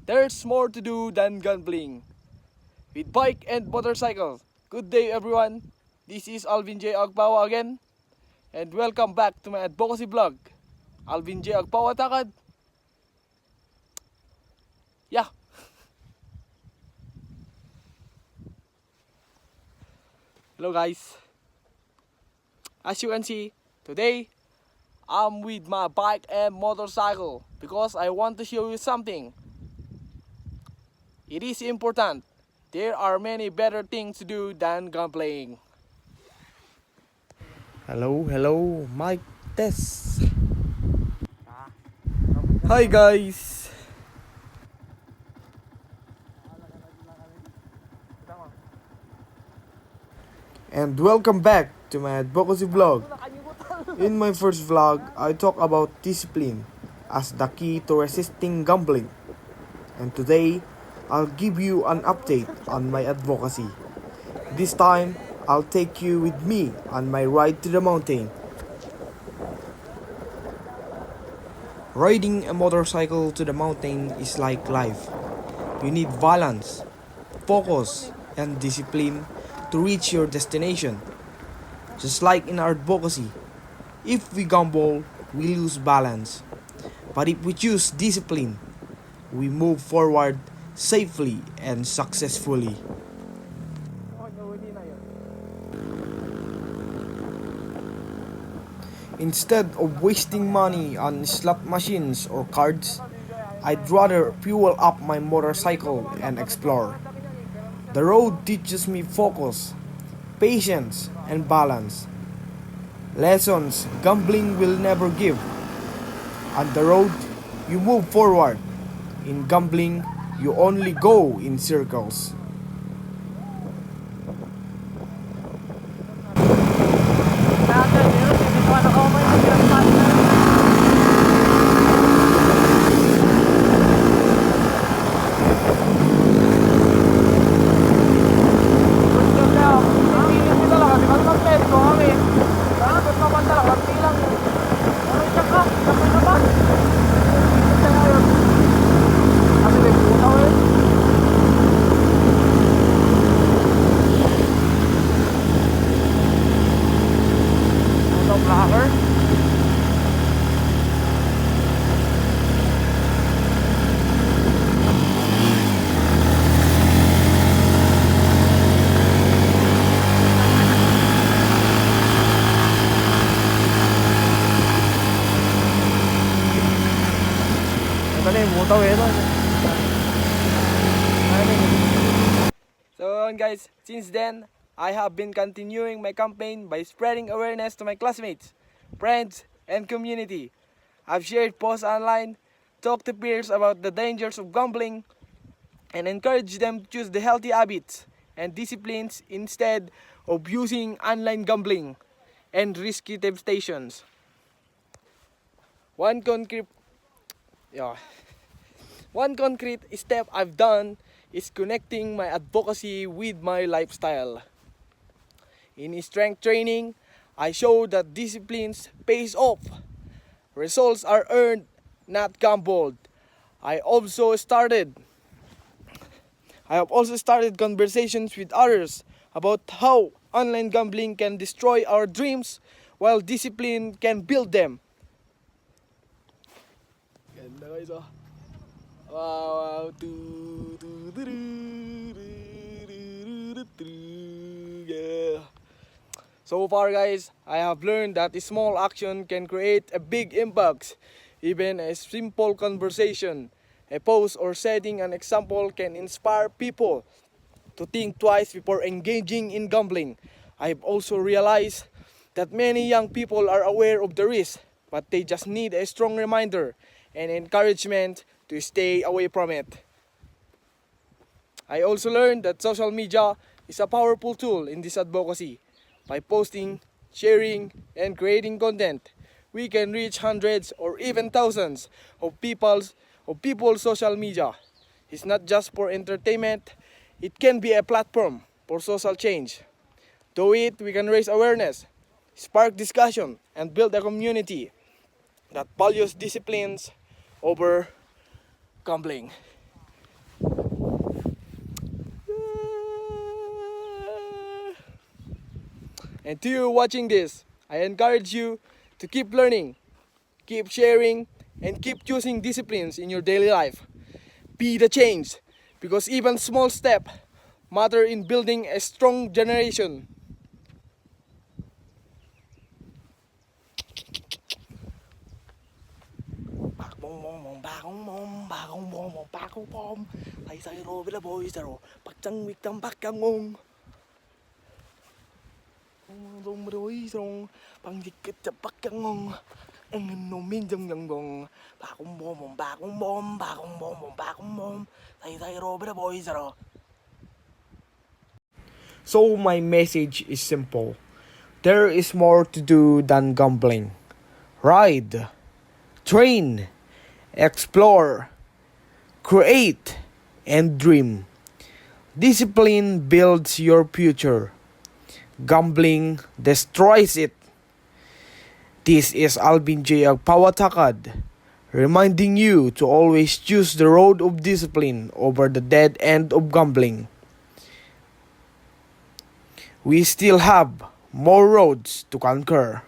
there's more to do than gambling. With bike and motorcycles. Good day everyone. This is Alvin J. Agpawa again. And welcome back to my advocacy vlog. Alvin J. Agpawa Takad. Yeah. Hello guys. As you can see, today I'm with my bike and motorcycle because I want to show you something. It is important. There are many better things to do than gambling. Hello, mic test. Hi guys. And welcome back to my advocacy vlog. In my first vlog, I talk about discipline as the key to resisting gambling. And today, I'll give you an update on my advocacy. This time, I'll take you with me on my ride to the mountain. Riding a motorcycle to the mountain is like life. You need balance, focus, and discipline to reach your destination. Just like in our advocacy, if we gamble, we lose balance. But if we choose discipline, we move forward safely and successfully. Instead of wasting money on slot machines or cards, I'd rather fuel up my motorcycle and explore. The road teaches me focus, patience, and balance. Lessons gambling will never give. On the road, you move forward. In gambling, you only go in circles. So guys, since then, I have been continuing my campaign by spreading awareness to my classmates, friends, and community. I've shared posts online, talked to peers about the dangers of gambling, and encouraged them to choose the healthy habits and disciplines instead of using online gambling and risky temptations. One concrete yeah, One concrete step I've done is connecting my advocacy with my lifestyle. In strength training, I show that disciplines pays off. Results are earned, not gambled. I have also started conversations with others about how online gambling can destroy our dreams while discipline can build them. Ganda guys oh. Wow, yeah. So far guys, I have learned that a small action can create a big impact. Even a simple conversation, a post or setting an example can inspire people to think twice before engaging in gambling. I have also realized that many young people are aware of the risk, but they just need a strong reminder and encouragement to stay away from it. I also learned that social media is a powerful tool in this advocacy. By posting, sharing, and creating content, we can reach hundreds or even thousands of people's social media. It's not just for entertainment, it can be a platform for social change. Through it, we can raise awareness, spark discussion, and build a community that values disciplines over gambling. And to you watching this, I encourage you to keep learning, keep sharing, and keep choosing disciplines in your daily life. Be the change, because even small steps matter in building a strong generation. So my message is simple. There is more to do than gambling. Ride, train, explore, create, and dream. Discipline builds your future. Gambling destroys it. This is Alvin J. Agpawatakad, reminding you to always choose the road of discipline over the dead end of gambling. We still have more roads to conquer.